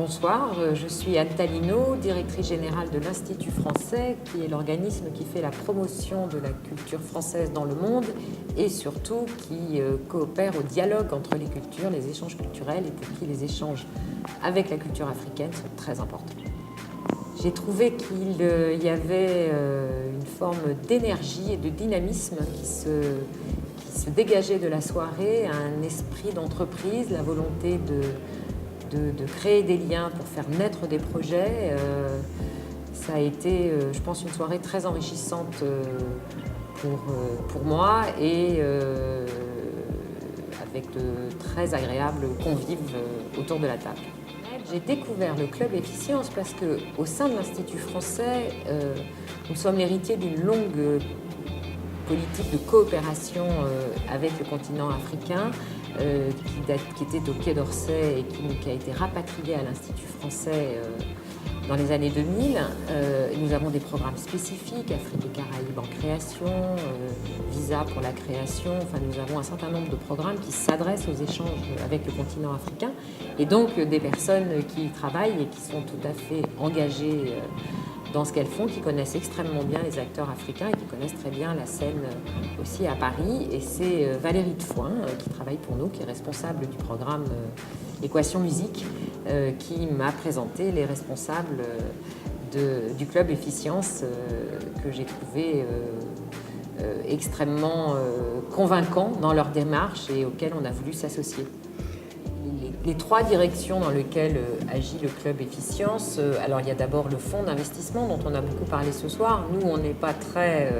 Bonsoir, je suis Anne Talino, directrice générale de l'Institut français, qui est l'organisme qui fait la promotion de la culture française dans le monde et surtout qui coopère au dialogue entre les cultures, les échanges culturels, et pour qui les échanges avec la culture africaine sont très importants. J'ai trouvé qu'il y avait une forme d'énergie et de dynamisme qui se dégageait de la soirée, un esprit d'entreprise, la volonté de créer des liens pour faire naître des projets. Ça a été, je pense, une soirée très enrichissante pour moi et avec de très agréables convives autour de la table. J'ai découvert le Club Efficience parce qu'au sein de l'Institut français, nous sommes l'héritier d'une longue politique de coopération avec le continent africain qui était au Quai d'Orsay et qui a été rapatriée à l'Institut français dans les années 2000. Nous avons des programmes spécifiques, Afrique et Caraïbes en création, Visa pour la création. Enfin, nous avons un certain nombre de programmes qui s'adressent aux échanges avec le continent africain et donc des personnes qui y travaillent et qui sont tout à fait engagées dans ce qu'elles font, qui connaissent extrêmement bien les acteurs africains et qui connaissent très bien la scène aussi à Paris. Et c'est Valérie Defoin qui travaille pour nous, qui est responsable du programme Équation Musique, qui m'a présenté les responsables du Club Efficience que j'ai trouvé extrêmement convaincants dans leur démarche et auxquels on a voulu s'associer. Les trois directions dans lesquelles agit le Club Efficience, alors il y a d'abord le fonds d'investissement dont on a beaucoup parlé ce soir. Nous, on n'est pas très...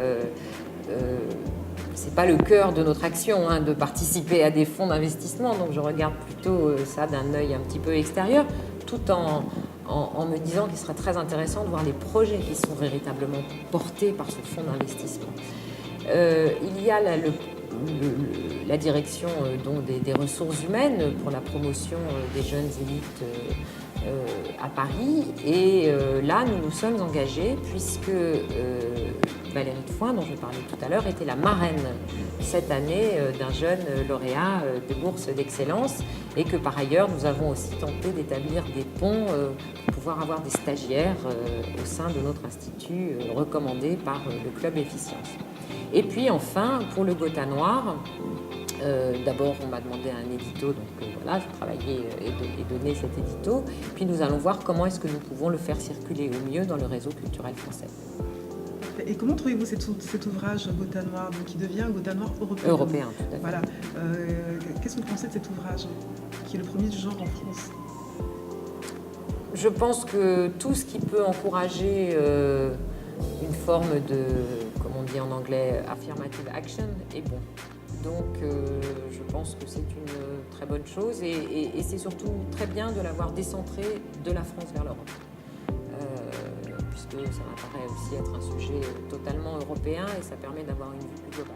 c'est pas le cœur de notre action de participer à des fonds d'investissement, donc je regarde plutôt ça d'un œil un petit peu extérieur, tout en me disant qu'il serait très intéressant de voir les projets qui sont véritablement portés par ce fonds d'investissement. Il y a la direction des ressources humaines pour la promotion des jeunes élites à Paris. Et là, nous nous sommes engagés puisque Valérie Defoin, dont je parlais tout à l'heure, était la marraine cette année d'un jeune lauréat de bourse d'excellence et que par ailleurs, nous avons aussi tenté d'établir des ponts pour pouvoir avoir des stagiaires au sein de notre institut recommandés par le Club Efficience. Et puis enfin, pour le Gotha Noir, d'abord on m'a demandé un édito, donc voilà, j'ai travaillé et donné cet édito. Puis nous allons voir comment est-ce que nous pouvons le faire circuler au mieux dans le réseau culturel français. Et comment trouvez-vous cet ouvrage Gotha Noir, donc qui devient un Gotha Noir européen? Européen, tout à fait. Voilà. Qu'est-ce que vous pensez de cet ouvrage, qui est le premier du genre en France? Je pense que tout ce qui peut encourager une forme de, comme on dit en anglais, affirmative action est bon. Donc je pense que c'est une très bonne chose et c'est surtout très bien de l'avoir décentré de la France vers l'Europe. Puisque ça m'apparaît aussi être un sujet totalement européen et ça permet d'avoir une vue plus globale.